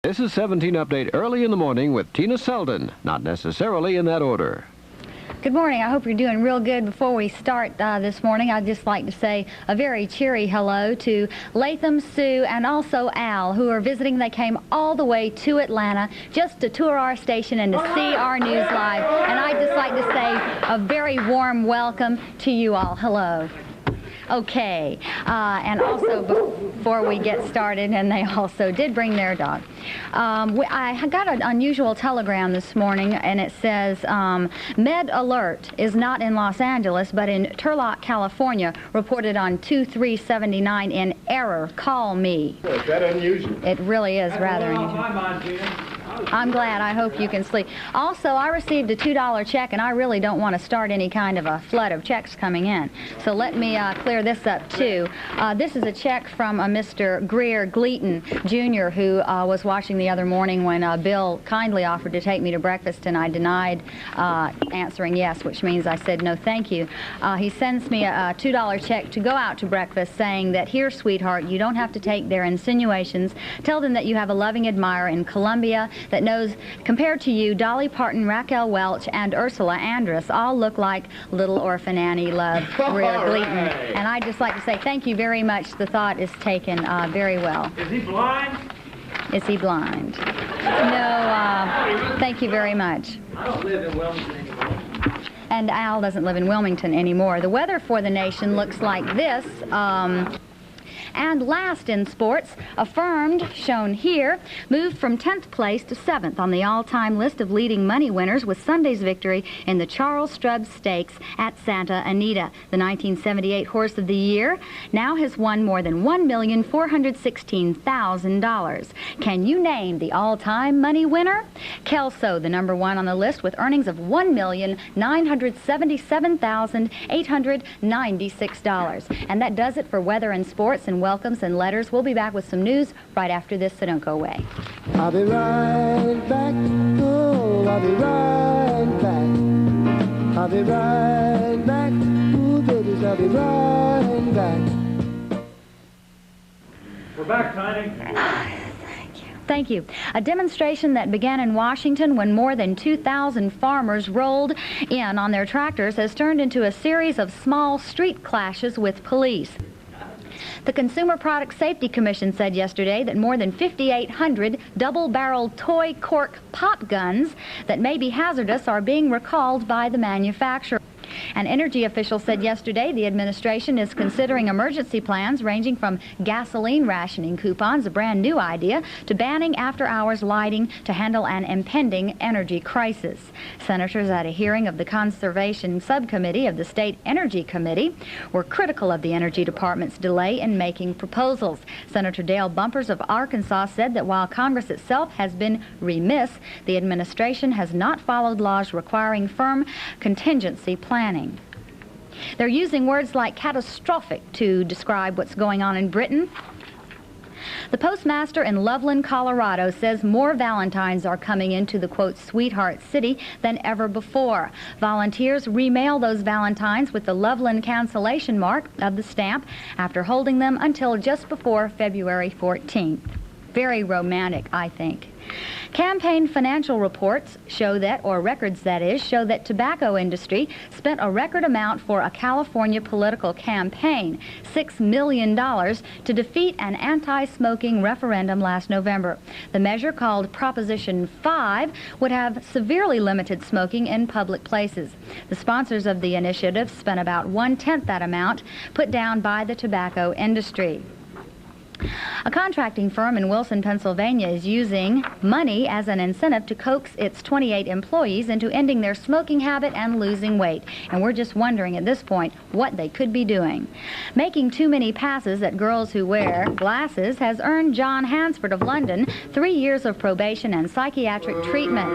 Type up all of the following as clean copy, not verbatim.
This is 17 Update early in the morning with Tina Seldon, not necessarily in that order. Good morning. I hope you're doing real good. Before we start this morning, I'd just like to say a very cheery hello to Latham, Sue, and also Al, who are visiting. They came all the way to Atlanta just to tour our station and to see our news live. And I'd just like to say a very warm welcome to you all. Hello. Okay, and also before we get started, and they also did bring their dog. I got an unusual telegram this morning, and it says, Med Alert is not in Los Angeles, but in Turlock, California, reported on 2379 in error. Call me. Is that unusual? It really is rather unusual. I'm glad. I hope you can sleep. Also, I received a $2 check, and I really don't want to start any kind of a flood of checks coming in. So let me clear this up, too. This is a check from Mr. Greer Gleaton, Jr., who was watching the other morning when Bill kindly offered to take me to breakfast, and I denied answering yes, which means I said no thank you. He sends me a $2 check to go out to breakfast, saying that, here, sweetheart, you don't have to take their insinuations. Tell them that you have a loving admirer in Columbia that knows, compared to you, Dolly Parton, Raquel Welch, and Ursula Andress all look like little orphan Annie Love, Greer Gleaton. And I'd just like to say thank you very much. The thought is taken very well. Is he blind? Is he blind? No, thank you very much. I don't live in Wilmington anymore. And Al doesn't live in Wilmington anymore. The weather for the nation looks like this. And last in sports, Affirmed, shown here, moved from 10th place to 7th on the all-time list of leading money winners with Sunday's victory in the Charles Strubb Stakes at Santa Anita. The 1978 Horse of the Year now has won more than $1,416,000. Can you name the all-time money winner? Kelso, the number one on the list, with earnings of $1,977,896. And that does it for weather and sports and welcomes and letters. We'll be back with some news right after this, so don't go away. I'll be right back. Oh, I'll be right back. I'll be right back. Ooh, babies, I'll be right back. We're back, Tiny. Thank you. A demonstration that began in Washington when more than 2,000 farmers rolled in on their tractors has turned into a series of small street clashes with police. The Consumer Product Safety Commission said yesterday that more than 5,800 double-barreled toy cork pop guns that may be hazardous are being recalled by the manufacturer. An energy official said yesterday the administration is considering emergency plans ranging from gasoline rationing coupons, a brand new idea, to banning after-hours lighting to handle an impending energy crisis. Senators at a hearing of the Conservation Subcommittee of the State Energy Committee were critical of the Energy Department's delay in making proposals. Senator Dale Bumpers of Arkansas said that while Congress itself has been remiss, the administration has not followed laws requiring firm contingency planning. They're using words like catastrophic to describe what's going on in Britain. The postmaster in Loveland, Colorado says more Valentines are coming into the, quote, sweetheart city than ever before. Volunteers remail those Valentines with the Loveland cancellation mark of the stamp after holding them until just before February 14th. Very romantic, I think. Campaign financial reports show that, or records that is, show that tobacco industry spent a record amount for a California political campaign, $6 million, to defeat an anti-smoking referendum last November. The measure, called Proposition 5, would have severely limited smoking in public places. The sponsors of the initiative spent about 1/10 that amount put down by the tobacco industry. A contracting firm in Wilson, Pennsylvania is using money as an incentive to coax its 28 employees into ending their smoking habit and losing weight. And we're just wondering at this point what they could be doing. Making too many passes at girls who wear glasses has earned John Hansford of London 3 years of probation and psychiatric treatment.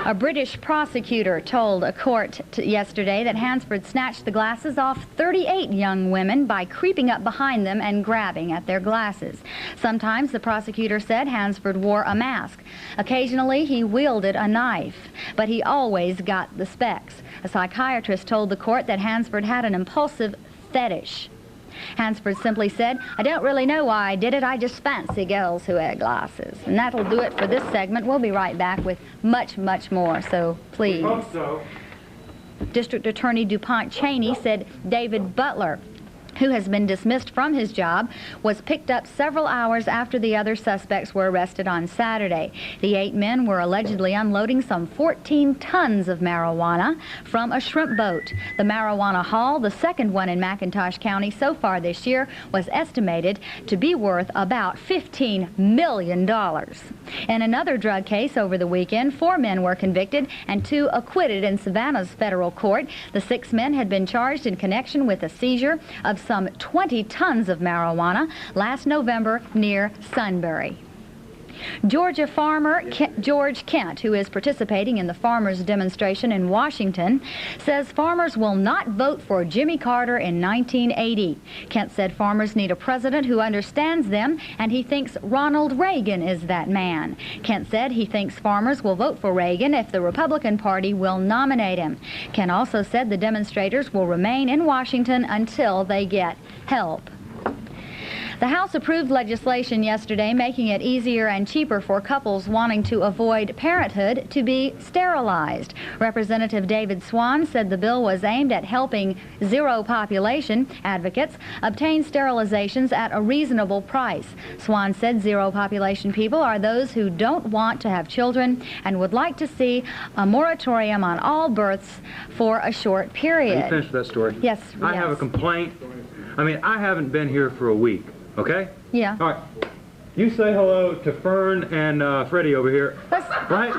A British prosecutor told a court yesterday that Hansford snatched the glasses off 38 young women by creeping up behind them and grabbing at their glasses. Sometimes, the prosecutor said, Hansford wore a mask. Occasionally, he wielded a knife, but he always got the specs. A psychiatrist told the court that Hansford had an impulsive fetish Hansford simply said, "I don't really know why I did it. I just fancy girls who wear glasses." And that'll do it for this segment. We'll be right back with much, much more, so please. Hope so. District Attorney DuPont Cheney said David Butler, who has been dismissed from his job, was picked up several hours after the other suspects were arrested on Saturday. The 8 men were allegedly unloading some 14 tons of marijuana from a shrimp boat. The marijuana haul, the second one in McIntosh County so far this year, was estimated to be worth about $15 million. In another drug case over the weekend, 4 men were convicted and 2 acquitted in Savannah's federal court. The 6 men had been charged in connection with a seizure of some 20 tons of marijuana last November near Sunbury. Georgia farmer George Kent, who is participating in the farmers' demonstration in Washington, says farmers will not vote for Jimmy Carter in 1980. Kent said farmers need a president who understands them, and he thinks Ronald Reagan is that man. Kent said he thinks farmers will vote for Reagan if the Republican Party will nominate him. Kent also said the demonstrators will remain in Washington until they get help. The House approved legislation yesterday making it easier and cheaper for couples wanting to avoid parenthood to be sterilized. Representative David Swan said the bill was aimed at helping zero population advocates obtain sterilizations at a reasonable price. Swan said zero population people are those who don't want to have children and would like to see a moratorium on all births for a short period. Can you finish that story? Yes. I have a complaint. I mean, I haven't been here for a week. Okay? Yeah. All right. You say hello to Fern and Freddie over here. Right?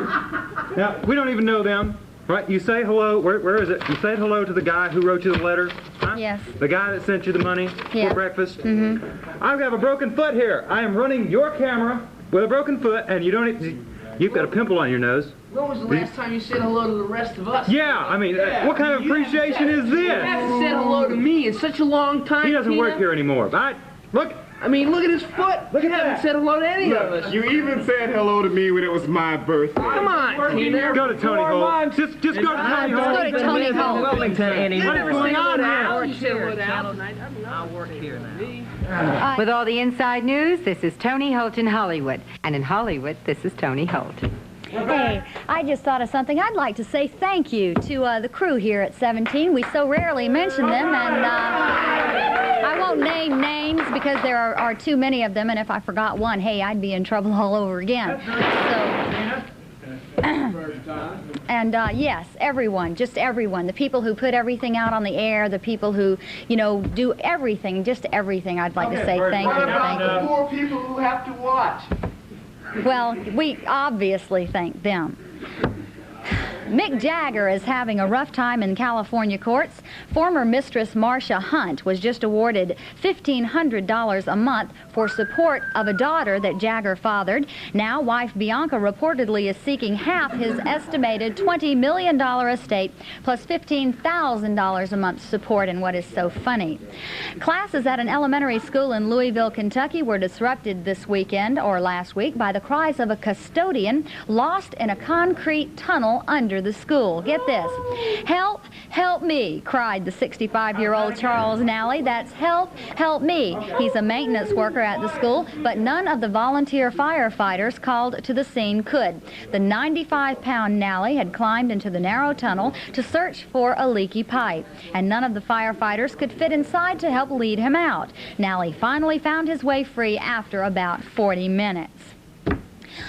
Now, we don't even know them. Right? You say hello. Where is it? You say hello to the guy who wrote you the letter. Huh? Yes. The guy that sent you the money for breakfast. Mm-hmm. I have a broken foot here. I am running your camera with a broken foot, and you don't. You've got a pimple on your nose. When was the last time you said hello to the rest of us? Yeah, I mean, what kind of appreciation is You this? haven't said hello to me in such a long time. He doesn't Tina. work here anymore. Right? Look. I mean, look at his foot. Look you at haven't that. said hello to any of us. You even said hello to me when it was my birthday. Come on, Tina. Go to Tony Hall. Just go to Tony Hall. Let's go to Tony Hall. Wilmington anymore. What's going on here? You said hello to Al tonight. I work here now. With all the inside news, this is Tony Holt in Hollywood. And in Hollywood, this is Tony Holt. Hey, I just thought of something. I'd like to say thank you to the crew here at 17. We so rarely mention them, and I won't name names because there are too many of them, and if I forgot one, hey, I'd be in trouble all over again. So, and yes, everyone, just everyone, the people who put everything out on the air, the people who, you know, do everything, just everything, I'd like to say thank you. What about Thank the you. poor people who have to watch? Well, we obviously thank them. Mick Jagger is having a rough time in California courts. Former mistress Marcia Hunt was just awarded $1,500 a month for support of a daughter that Jagger fathered. Now, wife Bianca reportedly is seeking half his estimated $20 million estate, plus $15,000 a month support. And what is so funny? Classes at an elementary school in Louisville, Kentucky were disrupted this weekend, or last week, by the cries of a custodian lost in a concrete tunnel under the school. Get this. "Help, help me," cried the 65-year-old Charles Nally. That's help, help me. He's a maintenance worker at the school, but none of the volunteer firefighters called to the scene could. The 95-pound Nally had climbed into the narrow tunnel to search for a leaky pipe, and none of the firefighters could fit inside to help lead him out. Nally finally found his way free after about 40 minutes.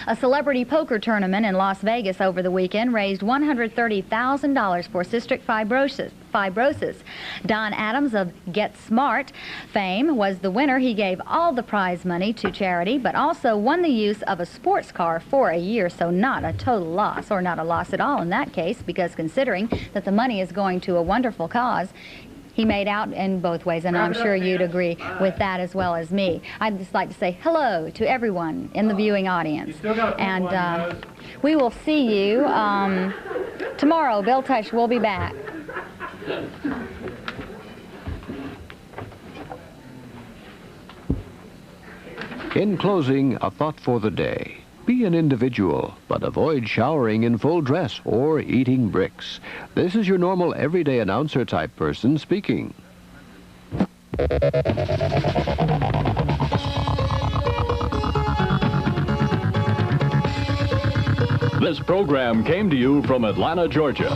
A celebrity poker tournament in Las Vegas over the weekend raised $130,000 for cystic fibrosis. Don Adams of Get Smart fame was the winner. He gave all the prize money to charity, but also won the use of a sports car for a year, so not a total loss, or not a loss at all in that case, because considering that the money is going to a wonderful cause, he made out in both ways, and I'm sure you'd agree with that as well as me. I'd just like to say hello to everyone in the viewing audience. And we will see you tomorrow. Bill Tush will be back. In closing, a thought for the day. Be an individual, but avoid showering in full dress or eating bricks. This is your normal everyday announcer type person speaking. This program came to you from Atlanta, Georgia.